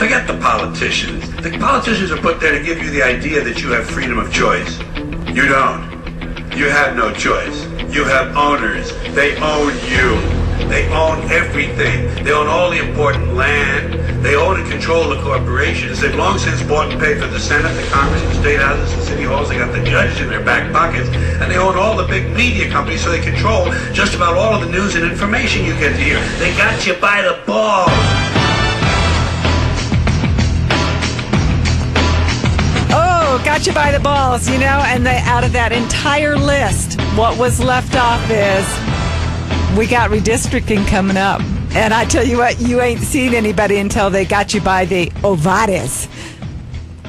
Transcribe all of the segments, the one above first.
Forget the politicians. The politicians are put there to give you the idea that you have freedom of choice. You don't. You have no choice. You have owners. They own you. They own everything. They own all the important land. They own and control the corporations. They've long since bought and paid for the Senate, the Congress, the state houses, the city halls. They got the judges in their back pockets. And they own all the big media companies, so they control just about all of the news and information you get to hear. They got you by the balls. Got you by the balls, you know, and out of that entire list, what was left off is we got redistricting coming up. And I tell you what, you ain't seen anybody until they got you by the ovaries.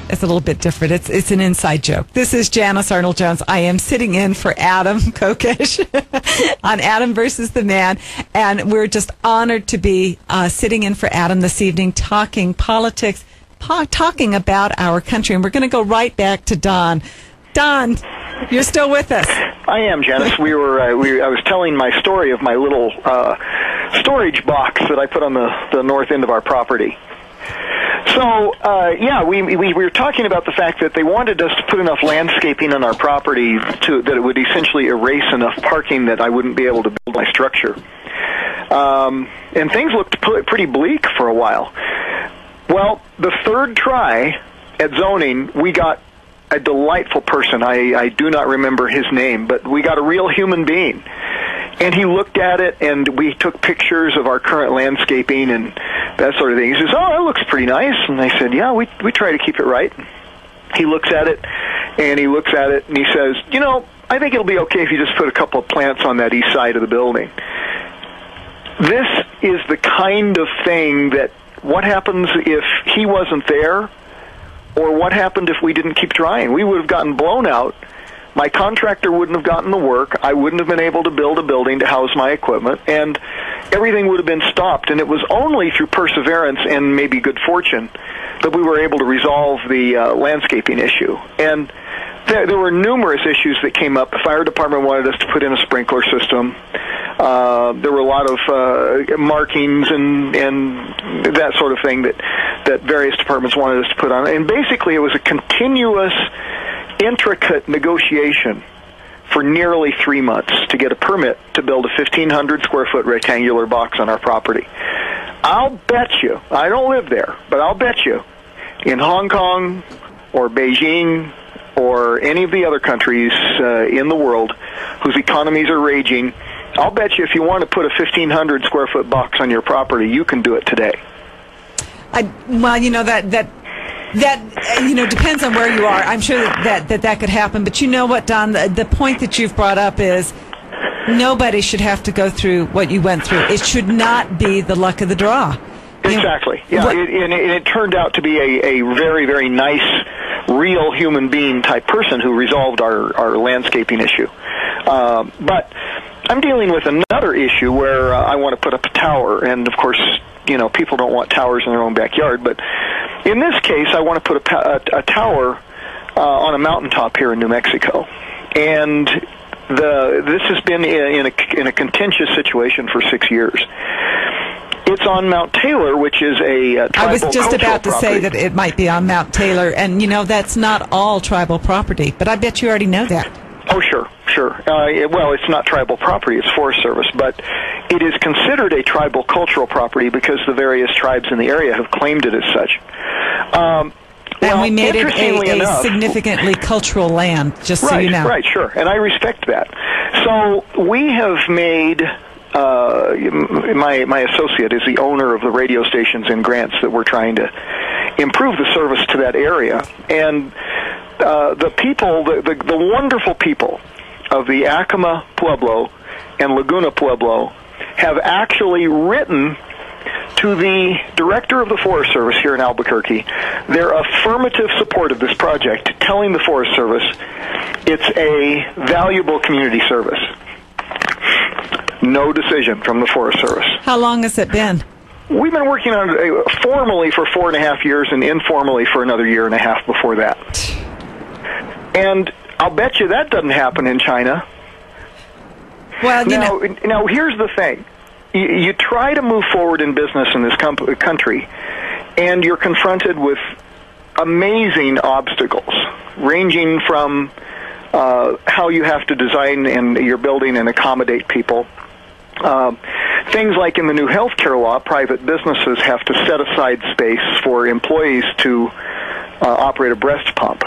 It's a little bit different. It's an inside joke. This is Janice Arnold Jones. I am sitting in for Adam Kokesh on Adam versus the Man. And we're just honored to be sitting in for Adam this evening, talking politics, talking about our country. And we're going to go right back to Don. Don, you're still with us. I am, Janice. I was telling my story of my little storage box that I put on the north end of our property. So, we were talking about the fact that they wanted us to put enough landscaping on our property that it would essentially erase enough parking that I wouldn't be able to build my structure. And things looked pretty bleak for a while. Well, the third try at zoning, we got a delightful person. I do not remember his name, but we got a real human being. And he looked at it, and we took pictures of our current landscaping and that sort of thing. He says, "Oh, that looks pretty nice." And I said, "Yeah, we try to keep it right." He looks at it, and he looks at it, and he says, "You know, I think it'll be okay if you just put a couple of plants on that east side of the building." This is the kind of thing that, what happens if he wasn't there, or what happened if we didn't keep trying? We would have gotten blown out. My contractor wouldn't have gotten the work. I wouldn't have been able to build a building to house my equipment, and everything would have been stopped. And it was only through perseverance and maybe good fortune that we were able to resolve the landscaping issue. And there were numerous issues that came up. The fire department wanted us to put in a sprinkler system. There were a lot of markings and that sort of thing that various departments wanted us to put on. And basically, it was a continuous, intricate negotiation for nearly 3 months to get a permit to build a 1,500 square foot rectangular box on our property. I'll bet you, I don't live there, but I'll bet you, in Hong Kong or Beijing or any of the other countries in the world whose economies are raging, I'll bet you if you want to put a 1,500 square foot box on your property, you can do it today. Well, you know, that depends on where you are. I'm sure that could happen. But you know what, Don, the point that you've brought up is nobody should have to go through what you went through. It should not be the luck of the draw. Exactly. Yeah, it turned out to be a very, very nice, real human being type person who resolved our landscaping issue. But I'm dealing with another issue where I want to put up a tower, and of course, you know, people don't want towers in their own backyard. But in this case, I want to put a tower on a mountaintop here in New Mexico, and this has been in a contentious situation for 6 years. It's on Mount Taylor, which is a tribal I was just about to property. say that it might be on Mount Taylor, and you know that's not all tribal property, but I bet you already know that. Oh, sure. Well, it's not tribal property, it's Forest Service, but it is considered a tribal cultural property because the various tribes in the area have claimed it as such. And we made it a significantly cultural land, just so you know. Right, sure, and I respect that. So we have made... my associate is the owner of the radio stations in Grants that we're trying to improve the service to that area. And the people, the wonderful people of the Acoma Pueblo and Laguna Pueblo have actually written to the director of the Forest Service here in Albuquerque their affirmative support of this project, telling the Forest Service it's a valuable community service. No decision from the Forest Service. How long has it been? We've been working on it formally for 4.5 years and informally for another 1.5 years before that. And I'll bet you that doesn't happen in China. Well, now here's the thing. You try to move forward in business in this country, and you're confronted with amazing obstacles, ranging from how you have to design your building and accommodate people. Things like in the new healthcare law, private businesses have to set aside space for employees to operate a breast pump.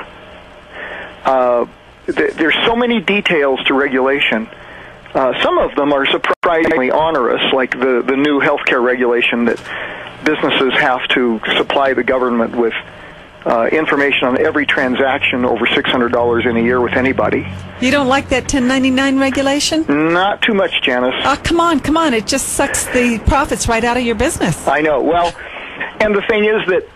There's so many details to regulation. Some of them are surprisingly onerous, like the new healthcare regulation that businesses have to supply the government with information on every transaction over $600 in a year with anybody. You don't like that 1099 regulation? Not too much, Janice. Oh, come on. It just sucks the profits right out of your business. I know. Well, and the thing is that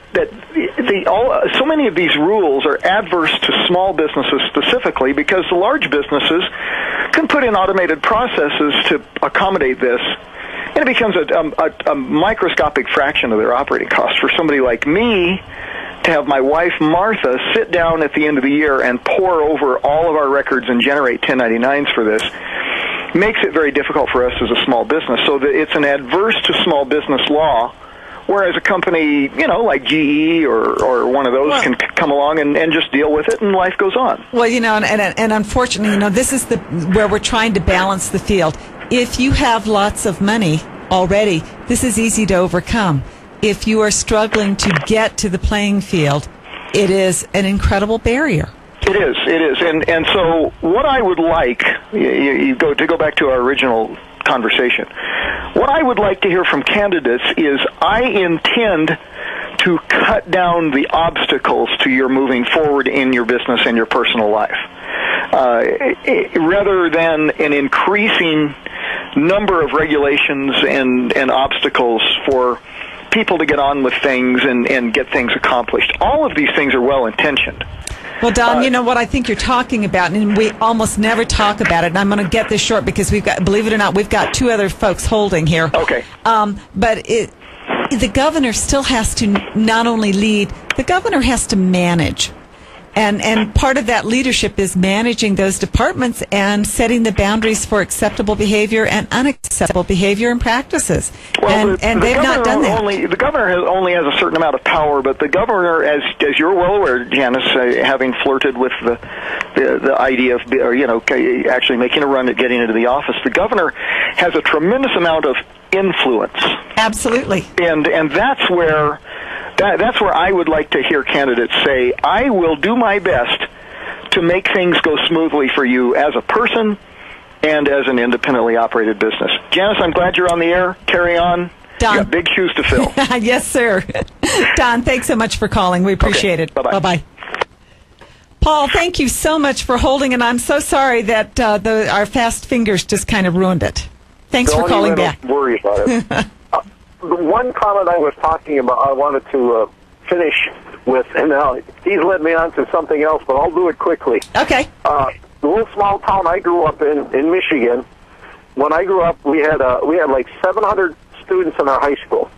so many of these rules are adverse to small businesses specifically because the large businesses can put in automated processes to accommodate this, and it becomes a microscopic fraction of their operating costs. For somebody like me to have my wife, Martha, sit down at the end of the year and pore over all of our records and generate 1099s for this makes it very difficult for us as a small business. So that it's an adverse to small business law, whereas a company, like GE or one of those can come along and just deal with it, and life goes on. Well, and unfortunately, this is where we're trying to balance the field. If you have lots of money already, this is easy to overcome. If you are struggling to get to the playing field, it is an incredible barrier. It is. And so what I would like, to go back to our original conversation, what I would like to hear from candidates is I intend to cut down the obstacles to your moving forward in your business and your personal life. Rather than an increasing number of regulations and obstacles for people to get on with things and get things accomplished. All of these things are well-intentioned. Well, Don, you know what I think you're talking about, and we almost never talk about it, and I'm going to get this short because believe it or not, we've got two other folks holding here. Okay. But the governor still has to not only lead, the governor has to manage. And part of that leadership is managing those departments and setting the boundaries for acceptable behavior and unacceptable behavior and practices. Well, and they've not done that. The governor only has a certain amount of power, but the governor, as you're well aware, Janice, having flirted with the idea of actually making a run at getting into the office, the governor has a tremendous amount of influence. Absolutely. And that's where I would like to hear candidates say, I will do my best to make things go smoothly for you as a person and as an independently operated business. Janice, I'm glad you're on the air. Carry on. Don. You got big shoes to fill. Yes, sir. Don, thanks so much for calling. We appreciate it. Bye-bye. Bye-bye. Paul, thank you so much for holding, and I'm so sorry that our fast fingers just kind of ruined it. Thanks for calling back. Don't worry about it. The one comment I was talking about, I wanted to finish with, and now he's led me on to something else, but I'll do it quickly. Okay. The little small town I grew up in Michigan, when I grew up, we had like 700 students in our high school.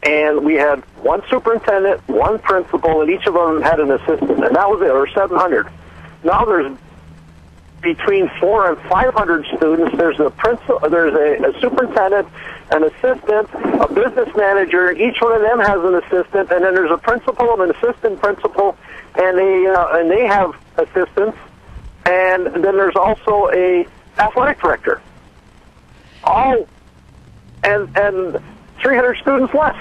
And we had one superintendent, one principal, and each of them had an assistant, and that was it, or 700. Now there's between 400 and 500 students. There's a principal, there's a superintendent, an assistant, a business manager. Each one of them has an assistant, and then there's a principal and an assistant principal, and they have assistants, and then there's also a athletic director. All and 300 students less.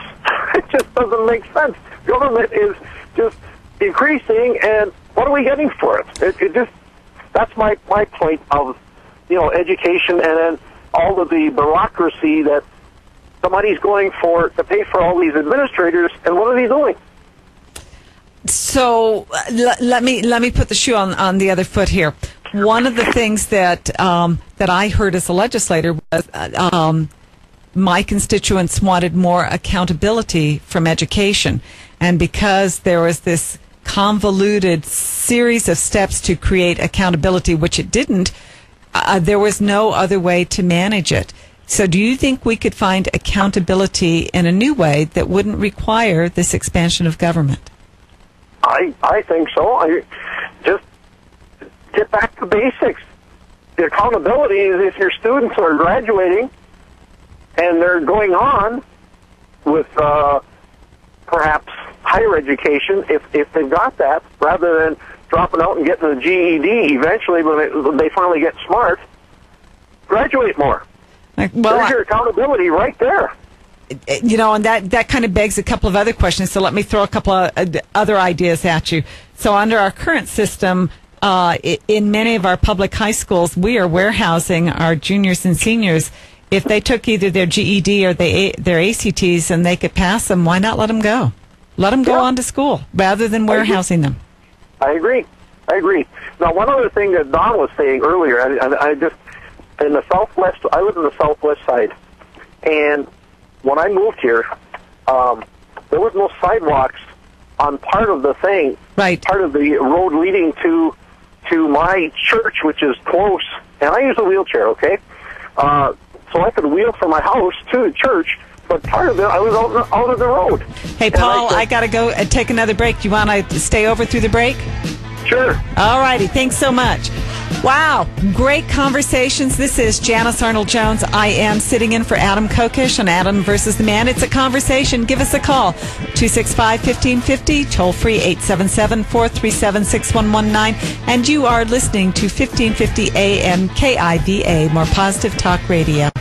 It just doesn't make sense. Government is just increasing, and what are we getting for it? It just, that's my point of, education, and then all of the bureaucracy that somebody's going for to pay for all these administrators, and what are they doing? So let me put the shoe on the other foot here. One of the things that I heard as a legislator was my constituents wanted more accountability from education, and because there was this convoluted series of steps to create accountability, which it didn't, there was no other way to manage it. So do you think we could find accountability in a new way that wouldn't require this expansion of government? I think so. I just get back to basics. The accountability is if your students are graduating and they're going on with perhaps higher education if they've got that, rather than dropping out and getting a GED eventually when they finally get smart. Graduate more. There's your accountability right there. You know, and that kind of begs a couple of other questions. So let me throw a couple of other ideas at you. So under our current system, in many of our public high schools, we are warehousing our juniors and seniors. If they took either their GED or their ACTs and they could pass them, why not let them go? Let them go on to school rather than warehousing them. I agree. Now, one other thing that Don was saying earlier, I just, in the Southwest, I live in the Southwest side, and when I moved here, there was no sidewalks on part of the thing, part of the road leading to my church, which is close, and I use a wheelchair, okay? So I could wheel from my house to the church, but part of it, I was out of the road. Hey, Paul, I got to go and take another break. Do you want to stay over through the break? Sure. All righty. Thanks so much. Wow. Great conversations. This is Janice Arnold Jones. I am sitting in for Adam Kokesh on Adam versus the Man. It's a conversation. Give us a call. 265-1550, toll free 877-437-6119. And you are listening to 1550 AM KIVA, More Positive Talk Radio.